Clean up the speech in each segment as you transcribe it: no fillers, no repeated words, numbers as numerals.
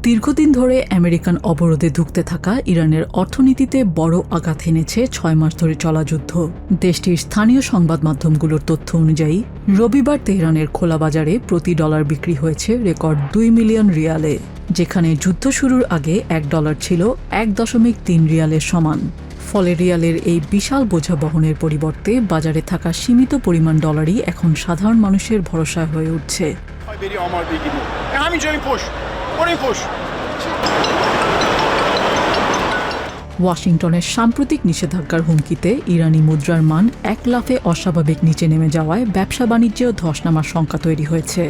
দীর্ঘদিন ধরে আমেরিকান অবরোধে ধুঁকতে থাকা ইরানের অর্থনীতিতে বড় আঘাত এনেছে ৬ মাস ধরে চলা যুদ্ধ। দেশটির স্থানীয় সংবাদ মাধ্যমগুলোর তথ্য অনুযায়ী রবিবার তেহরানের খোলা বাজারে প্রতি ডলার বিক্রি হয়েছে রেকর্ড ২ মিলিয়ন রিয়ালে, যেখানে যুদ্ধ শুরুর আগে $1 ছিল ১.৩ রিয়ালের সমান। ফলে রিয়ালের এই বিশাল বোঝা বহনের পরিবর্তে বাজারে থাকা সীমিত পরিমাণ ডলারই এখন সাধারণ মানুষের ভরসা হয়ে উঠছে। ওয়াশিংটনের সাম্প্রতিক নিষেধাজ্ঞার হুমকিতে ইরানি মুদ্রার মান এক লাফে অস্বাভাবিক নিচে নেমে যাওয়ায় ব্যবসা বাণিজ্যেও ধস নামার শঙ্কা তৈরি হয়েছে।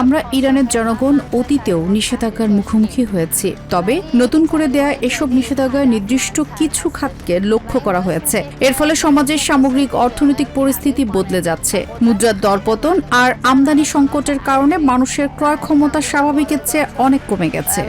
আমরা ইরানের জনগণ অতীতেও নিষেধাজ্ঞার মুখোমুখি হয়েছি, তবে নতুন করে দেয়া এসব নিষেধাজ্ঞায় নির্দিষ্ট কিছু খাতকে লক্ষ্য করা হয়েছে। এর ফলে সমাজের সামগ্রিক অর্থনৈতিক পরিস্থিতি বদলে যাচ্ছে। মুদ্রার দরপতন আর আমদানি সংকটের কারণে মানুষের ক্রয় ক্ষমতা স্বাভাবিকের চেয়ে অনেক কমে গেছে।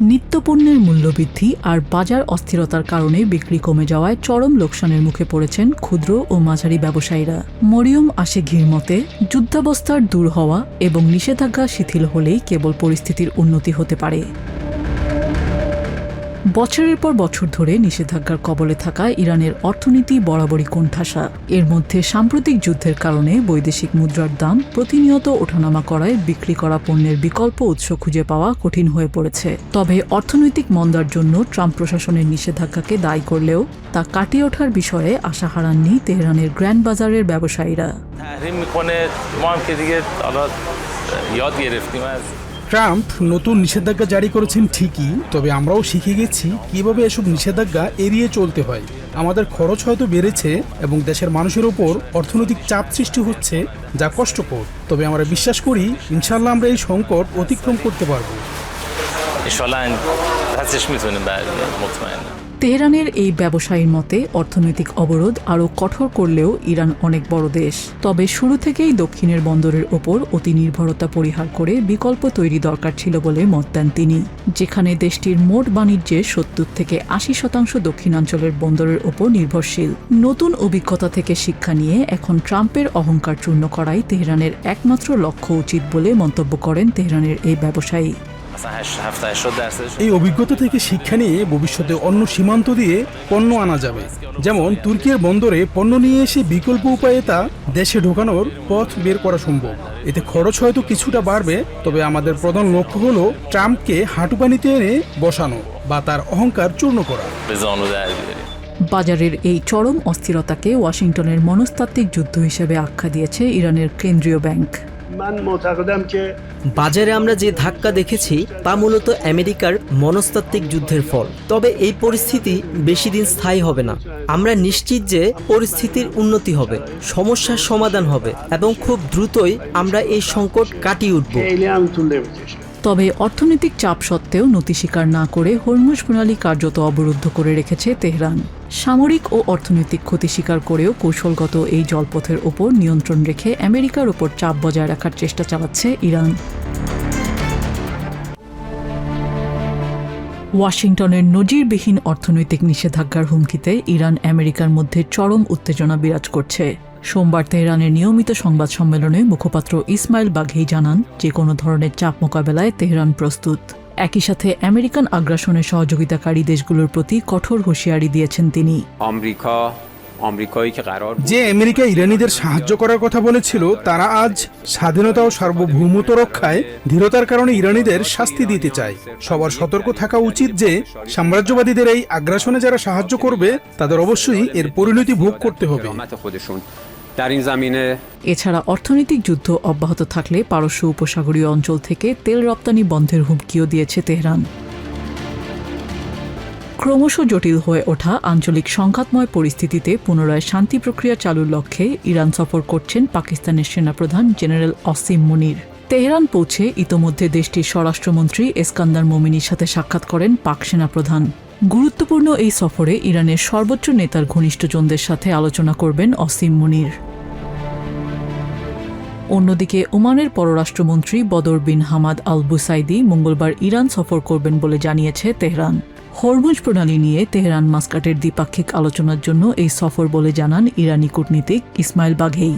নিত্যপণ্যের মূল্যবৃদ্ধি আর বাজার অস্থিরতার কারণে বিক্রি কমে যাওয়ায় চরম লোকসানের মুখে পড়েছেন ক্ষুদ্র ও মাঝারি ব্যবসায়ীরা। মরিয়ম আশেঘির মতে, যুদ্ধাবস্থার দূর হওয়া এবং নিষেধাজ্ঞা শিথিল হলেই কেবল পরিস্থিতির উন্নতি হতে পারে। বছরের পর বছর ধরে নিষেধাজ্ঞার কবলে থাকা ইরানের অর্থনীতি বরাবরই কোণঠাসা। এর মধ্যে সাম্প্রতিক যুদ্ধের কারণে বৈদেশিক মুদ্রার দাম প্রতিনিয়ত ওঠানামা করায় বিক্রি করা পণ্যের বিকল্প উৎস খুঁজে পাওয়া কঠিন হয়ে পড়েছে। তবে অর্থনৈতিক মন্দার জন্য ট্রাম্প প্রশাসনের নিষেধাজ্ঞাকে দায়ী করলেও তা কাটিয়ে ওঠার বিষয়ে আশা হারাননি তেহরানের গ্র্যান্ড বাজারের ব্যবসায়ীরা। ট্রাম্প নতুন নিষেধাজ্ঞা জারি করেছেন ঠিকই, তবে আমরাও শিখে গেছি কিভাবে এসব নিষেধাজ্ঞা এড়িয়ে চলতে হয়। আমাদের খরচ হয়তো বেড়েছে এবং দেশের মানুষের উপর অর্থনৈতিক চাপ সৃষ্টি হচ্ছে, যা কষ্টকর। তবে আমরা বিশ্বাস করি ইনশাল্লাহ আমরা এই সংকট অতিক্রম করতে পারবো। তেহরানের এই ব্যবসায়ীর মতে, অর্থনৈতিক অবরোধ আরও কঠোর করলেও ইরান অনেক বড় দেশ। তবে শুরু থেকেই দক্ষিণের বন্দরের ওপর অতি নির্ভরতা পরিহার করে বিকল্প তৈরি দরকার ছিল বলে মত দেন তিনি, যেখানে দেশটির মোট বাণিজ্যের ৭০ থেকে ৮০% দক্ষিণাঞ্চলের বন্দরের ওপর নির্ভরশীল। নতুন অভিজ্ঞতা থেকে শিক্ষা নিয়ে এখন ট্রাম্পের অহংকার চূর্ণ করাই তেহরানের একমাত্র লক্ষ্য উচিত বলে মন্তব্য করেন তেহরানের এই ব্যবসায়ী। এই অভিজ্ঞতা থেকে শিক্ষা নিয়ে ভবিষ্যতে অন্য সীমান্ত দিয়ে পণ্য আনা যাবে, যেমন তুর্কির বন্দরে পণ্য নিয়ে এসে বিকল্প উপায়ে তা দেশে ঢোকানোর পথ বের করা সম্ভব। এতে খরচ হয়তো কিছুটা বাড়বে, তবে আমাদের প্রধান লক্ষ্য হলো ট্রাম্পকে হাঁটু পানিতে এনে বসানো বা তার অহংকার চূর্ণ করা। বাজারের এই চরম অস্থিরতাকে ওয়াশিংটনের মনস্তাত্ত্বিক যুদ্ধ হিসেবে আখ্যা দিয়েছে ইরানের কেন্দ্রীয় ব্যাংক। বাজারে আমরা যে ধাক্কা দেখেছি তা মূলত আমেরিকার মনস্তাত্ত্বিক যুদ্ধের ফল। তবে এই পরিস্থিতি বেশি দিন স্থায়ী হবে না। আমরা নিশ্চিত যে পরিস্থিতির উন্নতি হবে, সমস্যার সমাধান হবে এবং খুব দ্রুতই আমরা এই সংকট কাটিয়ে উঠব। তবে অর্থনৈতিক চাপ সত্ত্বেও নতি স্বীকার না করে হরমুজ প্রণালী কার্যত অবরুদ্ধ করে রেখেছে তেহরান। সামরিক ও অর্থনৈতিক ক্ষতি স্বীকার করেও কৌশলগত এই জলপথের ওপর নিয়ন্ত্রণ রেখে আমেরিকার ওপর চাপ বজায় রাখার চেষ্টা চালাচ্ছে ইরান। ওয়াশিংটনের নজিরবিহীন অর্থনৈতিক নিষেধাজ্ঞার হুমকিতে ইরান আমেরিকার মধ্যে চরম উত্তেজনা বিরাজ করছে। সোমবার তেহরানের নিয়মিত সংবাদ সম্মেলনে মুখপাত্র ইসমাইল বাঘেই জানান, যে কোনো ধরনের চাপ মোকাবেলায় তেহরান প্রস্তুত। একই সাথে আমেরিকান আগ্রাসনের সহযোগিতাকারী দেশগুলোর প্রতি কঠোর হুঁশিয়ারি দিয়েছেন তিনি। যে আমেরিকা ইরানিদের সাহায্য করার কথা বলেছিল, তারা আজ স্বাধীনতা ও সার্বভৌমত্ব রক্ষায় ধীরতার কারণে ইরানিদের শাস্তি দিতে চায়। সবার সতর্ক থাকা উচিত যে সাম্রাজ্যবাদীদের এই আগ্রাসনে যারা সাহায্য করবে তাদের অবশ্যই এর পরিণতি ভোগ করতে হবে। এছাড়া অর্থনৈতিক যুদ্ধ অব্যাহত থাকলে পারস্য উপসাগরীয় অঞ্চল থেকে তেল রপ্তানি বন্ধের হুমকিও দিয়েছে তেহরান। ক্রমশ জটিল হয়ে ওঠা আঞ্চলিক সংঘাতময় পরিস্থিতিতে পুনরায় শান্তি প্রক্রিয়া চালুর লক্ষ্যে ইরান সফর করছেন পাকিস্তানের সেনাপ্রধান জেনারেল আসিম মুনির। তেহরান পৌঁছে ইতোমধ্যে দেশটির স্বরাষ্ট্রমন্ত্রী এসকান্দার মোমিনির সাথে সাক্ষাৎ করেন পাক সেনাপ্রধান। গুরুত্বপূর্ণ এই সফরে ইরানের সর্বোচ্চ নেতার ঘনিষ্ঠজনদের সাথে আলোচনা করবেন আসিম মুনির। অন্যদিকে ওমানের পররাষ্ট্রমন্ত্রী বদর বিন হামাদ আল বুসাইদি মঙ্গলবার ইরান সফর করবেন বলে জানিয়েছে তেহরান। হরমুজ প্রণালী নিয়ে তেহরান মাস্কাটের দ্বিপাক্ষিক আলোচনার জন্য এই সফর বলে জানান ইরানি কূটনীতিক ইসমাইল বাঘেই।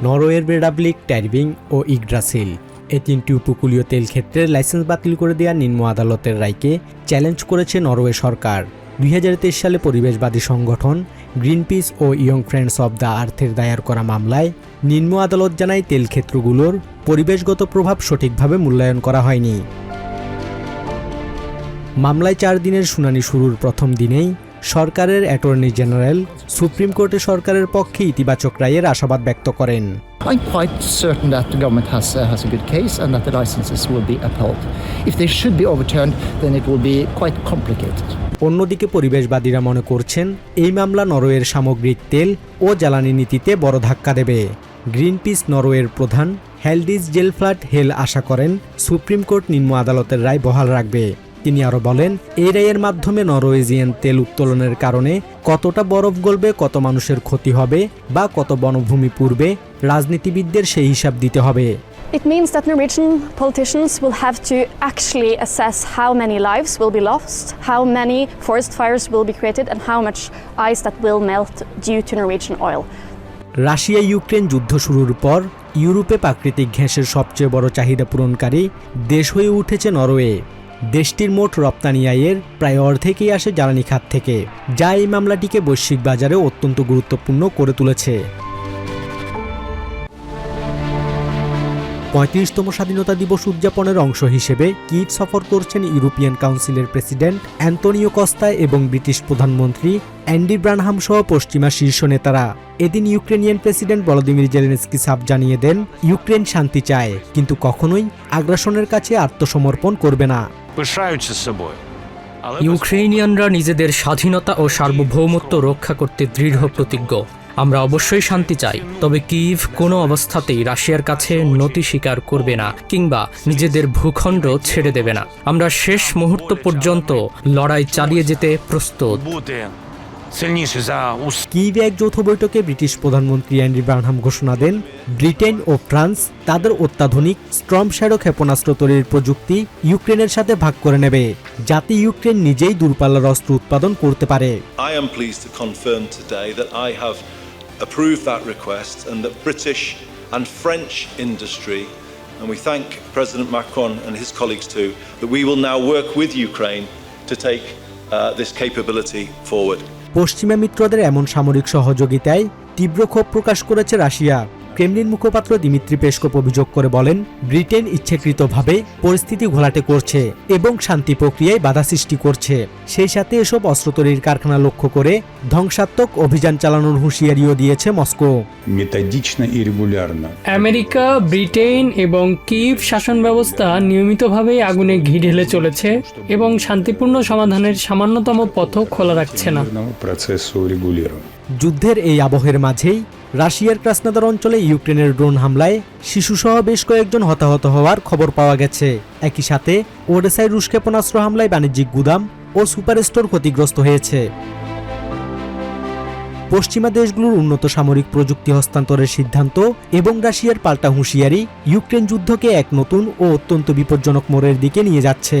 নরওয়ের ব্রেডাব্লিক, ট্যারভিং ও ইগড্রাসিল। এই তিনটি উপকূলীয় তেল ক্ষেত্রের লাইসেন্স বাতিল করে দেওয়া নিম্ন আদালতের রায়কে চ্যালেঞ্জ করেছে নরওয়ে সরকার। 2023 সালে পরিবেশবাদী সংগঠন গ্রিনপিস ও ইয়ং ফ্রেন্ডস অব দ্য আর্থের দায়ের করা মামলায় নিম্ন আদালত জানায় তেল ক্ষেত্রগুলোর পরিবেশগত প্রভাব সঠিকভাবে মূল্যায়ন করা হয়নি। মামলায় 4 দিনের শুনানি শুরুর প্রথম দিনেই সরকারের অ্যাটর্নি জেনারেল সুপ্রিম কোর্টে সরকারের পক্ষে ইতিবাচক রায়ের আশাবাদ ব্যক্ত করেন। I'm quite certain that the government has a good case and that the licenses will be upheld. If they should be overturned, then it will be quite complicated. অন্যদিকে পরিবেশবাদীরা মনে করছেন এই মামলা নরওয়ের সামগ্রিক তেল ও জ্বালানি নীতিতে বড় ধাক্কা দেবে। গ্রিনপিস নরওয়ের প্রধান হেলডিস জেলফ্লাট হেল আশা করেন সুপ্রিম কোর্ট নিম্ন আদালতের রায় বহাল রাখবে। তিনি আরও বলেন, এই রায়ের মাধ্যমে নরওয়েজিয়ান তেল উত্তোলনের কারণে কতটা বরফ গলবে, কত মানুষের ক্ষতি হবে বা কত বনভূমি পুড়বে, রাজনীতিবিদদের সেই হিসাব দিতে হবে। It means that Norwegian politicians will have to actually assess how many lives will be lost, how many forest fires will be created, and how much ice that will melt due to Norwegian oil. Russia Ukraine যুদ্ধ শুরুর পর ইউরোপে প্রাকৃতিক গ্যাসের সবচেয়ে বড় চাহিদা পূরণকারী দেশ হয়ে উঠেছে নরওয়ে। দেশটির মোট রপ্তানি আয়ের প্রায় অর্ধেকই আসে জ্বালানি খাত থেকে, যা এই মামলাটিকে বৈশ্বিক বাজারে অত্যন্ত গুরুত্বপূর্ণ করে তুলেছে। 35তম স্বাধীনতা দিবস উদযাপনের অংশ হিসেবে কিভ সফর করছেন ইউরোপিয়ান কাউন্সিলের প্রেসিডেন্ট অ্যান্তনিও কস্তা এবং ব্রিটিশ প্রধানমন্ত্রী অ্যান্ডি ব্রানহাম সহ পশ্চিমা শীর্ষ নেতারা। এদিন ইউক্রেনিয়ান প্রেসিডেন্ট ভলোদিমির জেলেনস্কি সাফ জানিয়ে দেন, ইউক্রেন শান্তি চায়, কিন্তু কখনোই আগ্রাসনের কাছে আত্মসমর্পণ করবে না। ইউক্রেনিয়ানরা নিজেদের স্বাধীনতা ও সার্বভৌমত্ব রক্ষা করতে দৃঢ় প্রতিজ্ঞ। আমরা অবশ্যই শান্তি চাই, তবে কিভ কোনো অবস্থাতেই রাশিয়ার কাছে নতি স্বীকার করবে না কিংবা নিজেদের ভূখণ্ড ছেড়ে দেবে না। আমরা শেষ মুহূর্ত পর্যন্ত লড়াই চালিয়ে যেতে প্রস্তুত। কিভে এক যৌথ বৈঠকে ব্রিটিশ প্রধানমন্ত্রী অ্যান্ডি ব্রানহাম ঘোষণা দেন, ব্রিটেন ও ফ্রান্স তাদের অত্যাধুনিক স্টর্ম শ্যাডো ক্ষেপণাস্ত্র তৈরির প্রযুক্তি ইউক্রেনের সাথে ভাগ করে নেবে, যাতে ইউক্রেন নিজেই দূরপাল্লার অস্ত্র উৎপাদন করতে পারে। I am pleased to confirm today that I have approved that request and that British and French industry, and we thank President Macron and his colleagues too, that we will now work with Ukraine to take this capability forward. পশ্চিমা মিত্রদের এমন সামরিক সহযোগিতায় তীব্র ক্ষোভ প্রকাশ করেছে Russia. Kremlin মুখপাত্র Dmitry Peskov অভিযোগ করে বলেন, ব্রিটেন ইচ্ছাকৃতভাবে পরিস্থিতি ঘোলাটে করছে এবং শান্তি প্রক্রিয়ায় বাধা সৃষ্টি করছে। সেই সাথে এসব অস্ত্র তৈরির কারখানা লক্ষ্য করে ধ্বংসাত্মক অভিযান চালানোর হুঁশিয়ারিও দিয়েছে মস্কো। আমেরিকা, ব্রিটেন এবং কিভ শাসন ব্যবস্থা নিয়মিতভাবে আগুনে ঘি ঢেলে চলেছে এবং শান্তিপূর্ণ সমাধানের সামান্যতম পথও খোলা রাখছে না। যুদ্ধের এই আবহের মাঝেই রাশিয়ার ক্রাসনাদার অঞ্চলে ইউক্রেনের ড্রোন হামলায় শিশুসহ বেশ কয়েকজন হতাহত হওয়ার খবর পাওয়া গেছে। একই সাথে ওডেসায় রুশ ক্ষেপণাস্ত্র হামলায় বাণিজ্যিক গুদাম ও সুপার স্টোর ক্ষতিগ্রস্ত হয়েছে। পশ্চিমা দেশগুলোর উন্নত সামরিক প্রযুক্তি হস্তান্তরের সিদ্ধান্ত এবং রাশিয়ার পাল্টা হুঁশিয়ারি ইউক্রেন যুদ্ধকে এক নতুন ও অত্যন্ত বিপজ্জনক মোড়ের দিকে নিয়ে যাচ্ছে।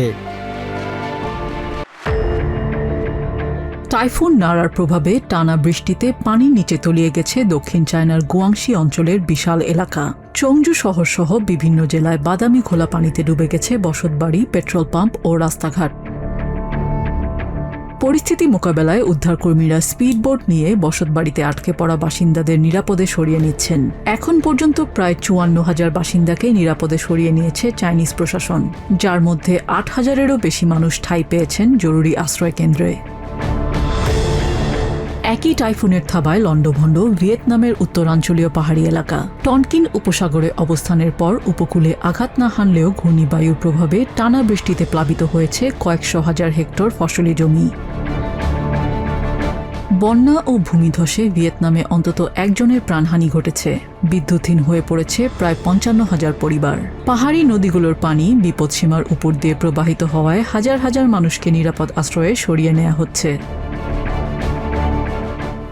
টাইফুন নারার প্রভাবে টানা বৃষ্টিতে পানির নিচে তলিয়ে গেছে দক্ষিণ চায়নার গুয়াংশি অঞ্চলের বিশাল এলাকা। চংজু শহর সহ বিভিন্ন জেলায় বাদামি ঘোলা পানিতে ডুবে গেছে বসতবাড়ি, পেট্রোল পাম্প ও রাস্তাঘাট। পরিস্থিতি মোকাবেলায় উদ্ধারকর্মীরা স্পিডবোট নিয়ে বসতবাড়িতে আটকে পড়া বাসিন্দাদের নিরাপদে সরিয়ে নিচ্ছেন। এখন পর্যন্ত প্রায় 54,000 বাসিন্দাকে নিরাপদে সরিয়ে নিয়েছে চাইনিজ প্রশাসন, যার মধ্যে 8,000-এরও বেশি মানুষ ঠাঁই পেয়েছেন জরুরি আশ্রয় কেন্দ্রে। একই টাইফুনের থাবায় লণ্ডভণ্ড ভিয়েতনামের উত্তরাঞ্চলীয় পাহাড়ি এলাকা। টনকিন উপসাগরে অবস্থানের পর উপকূলে আঘাত না হানলেও ঘূর্ণিবায়ুর প্রভাবে টানা বৃষ্টিতে প্লাবিত হয়েছে কয়েকশো হাজার হেক্টর ফসলি জমি। বন্যা ও ভূমিধসে ভিয়েতনামে অন্তত একজনের প্রাণহানি ঘটেছে। বিদ্যুৎহীন হয়ে পড়েছে প্রায় 55,000 পরিবার। পাহাড়ি নদীগুলোর পানি বিপদসীমার উপর দিয়ে প্রবাহিত হওয়ায় হাজার হাজার মানুষকে নিরাপদ আশ্রয়ে সরিয়ে নেওয়া হচ্ছে।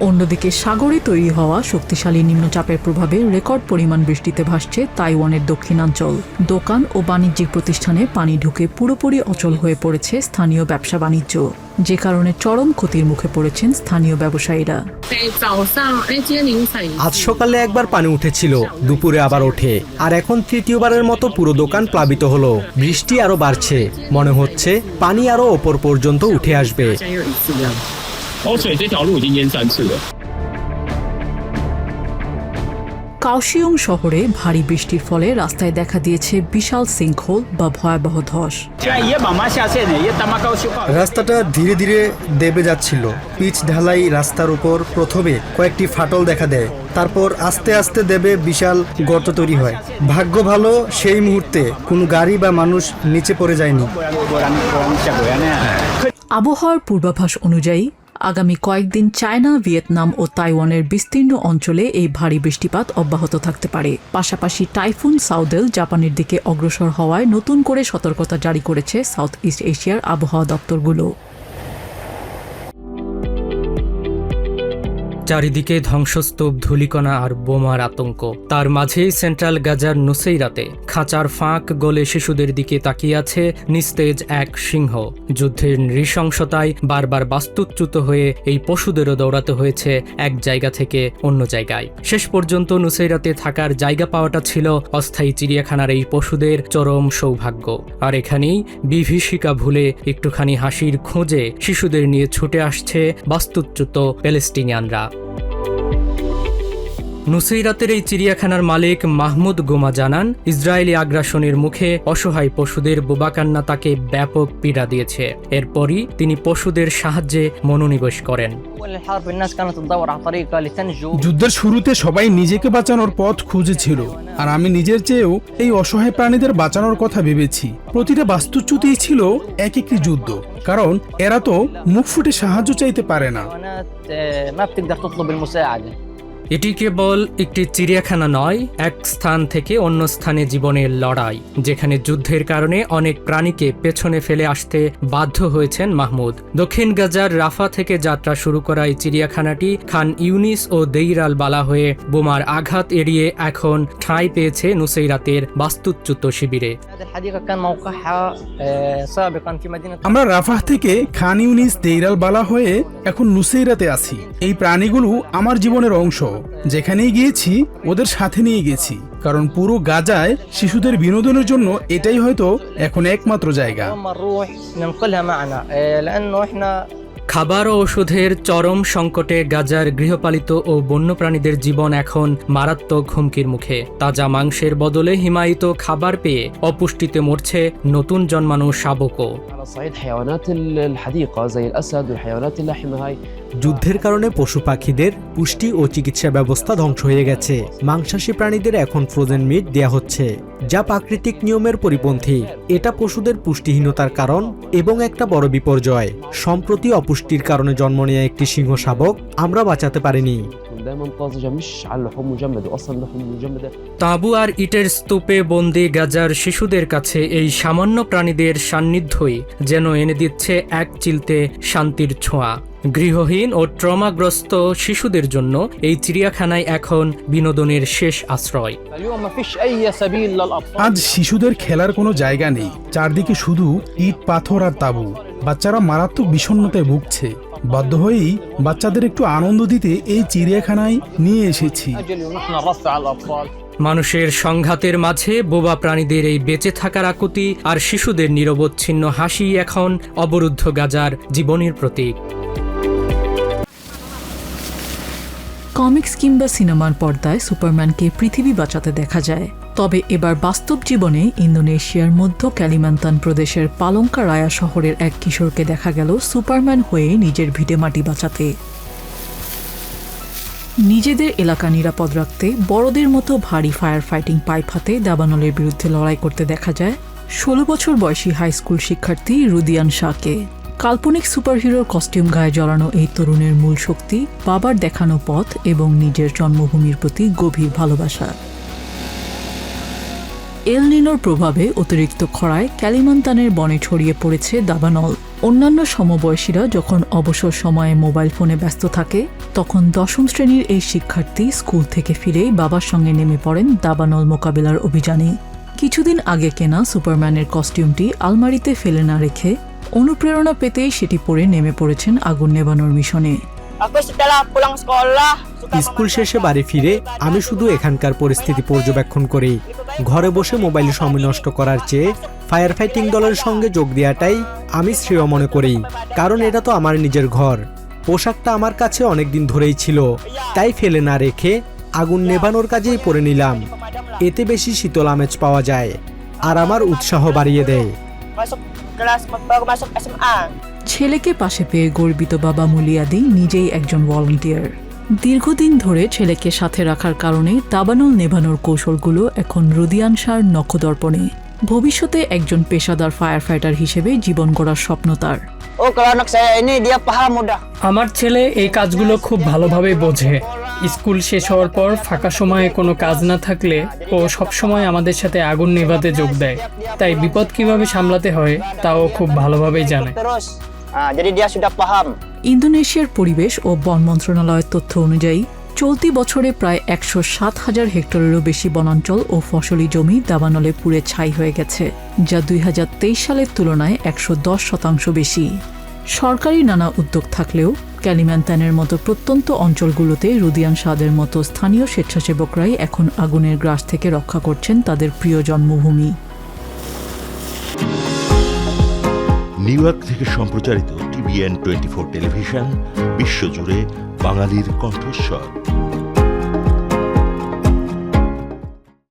অন্যদিকে সাগরে তৈরি হওয়া শক্তিশালী নিম্নচাপের প্রভাবে রেকর্ড পরিমাণ বৃষ্টিতে ভাসছে তাইওয়ানের দক্ষিণাঞ্চল। দোকান ও বাণিজ্যিক প্রতিষ্ঠানে পানি ঢুকে পুরোপুরি অচল হয়ে পড়েছে স্থানীয় ব্যবসা বাণিজ্য, যে কারণে চরম ক্ষতির মুখে পড়েছেন স্থানীয় ব্যবসায়ীরা। আজ সকালে একবার পানি উঠেছিল, দুপুরে আবার ওঠে, আর এখন তৃতীয়বারের মতো পুরো দোকান প্লাবিত হলো। বৃষ্টি আরো বাড়ছে, মনে হচ্ছে পানি আরো ওপর পর্যন্ত উঠে আসবে। কাওশিয়ং শহরে ভারী বৃষ্টির ফলে রাস্তায় দেখা দিয়েছে বিশাল সিঙ্কহোল বা ভয়াবহ ধস। রাস্তাটা ধীরে ধীরে দেবে যাচ্ছিল। পিচ ঢালাই রাস্তার উপর প্রথমে কয়েকটি ফাটল দেখা দেয়, তারপর আস্তে আস্তে দেবে বিশাল গর্ত তৈরি হয়। ভাগ্য ভালো, সেই মুহূর্তে কোনো গাড়ি বা মানুষ নিচে পড়ে যায়নি। আবহাওয়ার পূর্বাভাস অনুযায়ী আগামী কয়েকদিন চায়না, ভিয়েতনাম ও তাইওয়ানের বিস্তীর্ণ অঞ্চলে এই ভারী বৃষ্টিপাত অব্যাহত থাকতে পারে। পাশাপাশি টাইফুন সাউদেল জাপানের দিকে অগ্রসর হওয়ায় নতুন করে সতর্কতা জারি করেছে সাউথ ইস্ট এশিয়ার আবহাওয়া দপ্তরগুলো। চারিদিকে ধ্বংসস্তূপ, ধূলিকণা আর বোমার আতঙ্ক। তার মাঝেই সেন্ট্রাল গাজার নুসেইরাতে খাঁচার ফাঁক গলে শিশুদের দিকে তাকিয়ে আছে নিস্তেজ এক সিংহ। যুদ্ধের নৃশংসতায় বারবার বাস্তুচ্যুত হয়ে এই পশুদেরও দৌড়াতে হয়েছে এক জায়গা থেকে অন্য জায়গায়। শেষ পর্যন্ত নুসেইরাতে থাকার জায়গা পাওয়াটা ছিল অস্থায়ী চিড়িয়াখানার এই পশুদের চরম সৌভাগ্য। আর এখানেই বিভীষিকা ভুলে একটুখানি হাসির খোঁজে শিশুদের নিয়ে ছুটে আসছে বাস্তুচ্যুত প্যালেস্টিনিয়ানরা। নুসেইরাতের এই চিড়িয়াখানার মালিক মাহমুদ গোমা জানান, ইসরায়েলি আগ্রাসনের মুখে অসহায় পশুদের বোবাকান্না তাকে ব্যাপক পীড়া দিয়েছে। এরপরই তিনি পশুদের সাহায্যে মনোনিবেশ করেন। যুদ্ধের শুরুতে সবাই নিজেকে বাঁচানোর পথ খুঁজেছিল, আর আমি নিজের চেয়েও এই অসহায় প্রাণীদের বাঁচানোর কথা ভেবেছি। প্রতিটা বাস্তুচ্যুতিই ছিল এক একটি যুদ্ধ, কারণ এরা তো মুখ ফুটে সাহায্য চাইতে পারে না। এটি কেবল একটি চিড়িয়াখানা নয়, এক স্থান থেকে অন্য স্থানে জীবনের লড়াই, যেখানে যুদ্ধের কারণে অনেক প্রাণীকে পেছনে ফেলে আসতে বাধ্য হয়েছেন মাহমুদ। দক্ষিণ গাজার রাফা থেকে যাত্রা শুরু করা এই চিড়িয়াখানাটি খান ইউনিস ও দেইর আল বালা হয়ে বোমার আঘাত এড়িয়ে এখন ঠাঁই পেয়েছে নুসেইরাতের বাস্তুচ্যুত শিবিরে। আমরা রাফাহ থেকে খান ইউনিস, দেইর আল বালা হয়ে এখন নুসেইরাতে আছি। এই প্রাণীগুলো আমার জীবনের অংশ। যেখানেই গিয়েছি ওদের সাথে নিয়ে গেছি, কারণ পুরো গাজায় শিশুদের বিনোদনের জন্য এটাই হয়তো এখন একমাত্র জায়গা। খাবার ও ওষুধের চরম সংকটে গাজার গৃহপালিত ও বন্যপ্রাণীদের জীবন এখন মারাত্মক হুমকির মুখে। তাজা মাংসের বদলে হিমায়িত খাবার পেয়ে অপুষ্টিতে মরছে নতুন জন্মানো শাবকও। যুদ্ধের কারণে পশু পাখিদের পুষ্টি ও চিকিৎসা ব্যবস্থা ধ্বংস হয়ে গেছে। মাংসাশী প্রাণীদের এখন ফ্রোজেন মিট দেয়া হচ্ছে, যা প্রাকৃতিক নিয়মের পরিপন্থী। এটা পশুদের পুষ্টিহীনতার কারণ এবং একটা বড় বিপর্যয়। সম্প্রতি অপুষ্টির কারণে জন্ম নেওয়া একটি সিংহ শাবক আমরা বাঁচাতে পারিনি। তাঁবু আর ইটের স্তূপে বন্দি গাজার শিশুদের কাছে এই সামান্য প্রাণীদের সান্নিধ্যই যেন এনে দিচ্ছে এক চিলতে শান্তির ছোঁয়া। গৃহহীন ও ট্রমাগ্রস্ত শিশুদের জন্য এই চিড়িয়াখানায় এখন বিনোদনের শেষ আশ্রয়। আজ শিশুদের খেলার কোনো জায়গা নেই, চারদিকে শুধু ইট, পাথর আর তাঁবু। বাচ্চারা মারাত্মক বিষণ্ণতায় ভুগছে। বাধ্য হয়েই বাচ্চাদের একটু আনন্দ দিতে এই চিড়িয়াখানায় নিয়ে এসেছি। মানুষের সংঘাতের মাঝে বোবা প্রাণীদের এই বেঁচে থাকার আকুতি আর শিশুদের নিরবচ্ছিন্ন হাসি এখন অবরুদ্ধ গাজার জীবনের প্রতীক। কমিক্স কিংবা সিনেমার পর্দায় সুপারম্যানকে পৃথিবী বাঁচাতে দেখা যায়, তবে এবার বাস্তব জীবনে ইন্দোনেশিয়ার মধ্য ক্যালিমান্তান প্রদেশের পালংকা রায়া শহরের এক কিশোরকে দেখা গেল সুপারম্যান হয়ে নিজের ভিটেমাটি বাঁচাতে। নিজেদের এলাকা নিরাপদ রাখতে বড়দের মতো ভারী ফায়ার ফাইটিং পাইপ হাতে দাবানলের বিরুদ্ধে লড়াই করতে দেখা যায় 16 বছর বয়সী হাই স্কুল শিক্ষার্থী রুদিয়ান শাহকে। কাল্পনিক সুপারহিরোর কস্টিউম গায়ে জড়ানো এই তরুণের মূল শক্তি বাবার দেখানো পথ এবং নিজের জন্মভূমির প্রতি গভীর ভালোবাসা। এল নিনোর প্রভাবে অতিরিক্ত খরায় ক্যালিমান্তানের বনে ছড়িয়ে পড়েছে দাবানল। অন্যান্য সমবয়সীরা যখন অবসর সময়ে মোবাইল ফোনে ব্যস্ত থাকে, তখন 10ম শ্রেণীর এই শিক্ষার্থী স্কুল থেকে ফিরেই বাবার সঙ্গে নেমে পড়েন দাবানল মোকাবিলার অভিযানে। কিছুদিন আগে কেনা সুপারম্যানের কস্টিউমটি আলমারিতে ফেলে না রেখে অনুপ্রেরণা পেতেই সেটি পরে নেমে পড়েছেন আগুন নেভানোর মিশনে। স্কুল শেষে বাড়ি ফিরে আমি শুধু এখানকার পরিস্থিতি পর্যবেক্ষণ করি। ঘরে বসে মোবাইলে সময় নষ্ট করার চেয়ে ফায়ার ফাইটিং দলের সঙ্গে যোগ দেওয়াটাই আমি শ্রেয় মনে করি, কারণ এটা তো আমার নিজের ঘর। পোশাকটা আমার কাছে অনেকদিন ধরেই ছিল, তাই ফেলে না রেখে আগুন নেভানোর কাজেই পরে নিলাম। এতে বেশি শীতল আমেজ পাওয়া যায় আর আমার উৎসাহ বাড়িয়ে দেয়। ছেলেকে পাশে পেয়ে গর্বিত বাবা মুলিয়াদি নিজেই একজন ভলান্টিয়ার। দীর্ঘদিন ধরে ছেলেকে সাথে রাখার কারণে দাবানল নেভানোর কৌশলগুলো এখন রুদিয়ান শাহর নখদর্পণে। ভবিষ্যতে একজন পেশাদার ফায়ার ফাইটার হিসেবে জীবন গড়ার স্বপ্ন তার। আমার ছেলে এই কাজগুলো খুব ভালোভাবে বোঝে। স্কুল শেষ হওয়ার পর ফাঁকা সময়ে কোনো কাজ না থাকলে ও সবসময় আমাদের সাথে আগুন নেভাতে যোগ দেয়, তাই বিপদ কিভাবে সামলাতে হয় তাও খুব ভালোভাবেই জানে। ইন্দোনেশিয়ার পরিবেশ ও বন মন্ত্রণালয়ের তথ্য অনুযায়ী চলতি বছরে প্রায় 107,000 হেক্টরেরও বেশি বনাঞ্চল ও ফসলি জমি দাবানলে পুড়ে ছাই হয়ে গেছে, যা 2023 সালের তুলনায় 110% বেশি। সরকারি নানা উদ্যোগ থাকলেও ক্যালিম্যান্তানের মতো প্রত্যন্ত অঞ্চলগুলোতে রুদিয়ান শাহদের মতো স্থানীয় স্বেচ্ছাসেবকরাই এখন আগুনের গ্রাস থেকে রক্ষা করছেন তাদের প্রিয় জন্মভূমি। নিউ ইয়র্ক থেকে সম্প্রচারিত TVN 24 টেলিভিশন বিশ্বজুড়ে বাঙালির কণ্ঠস্বর।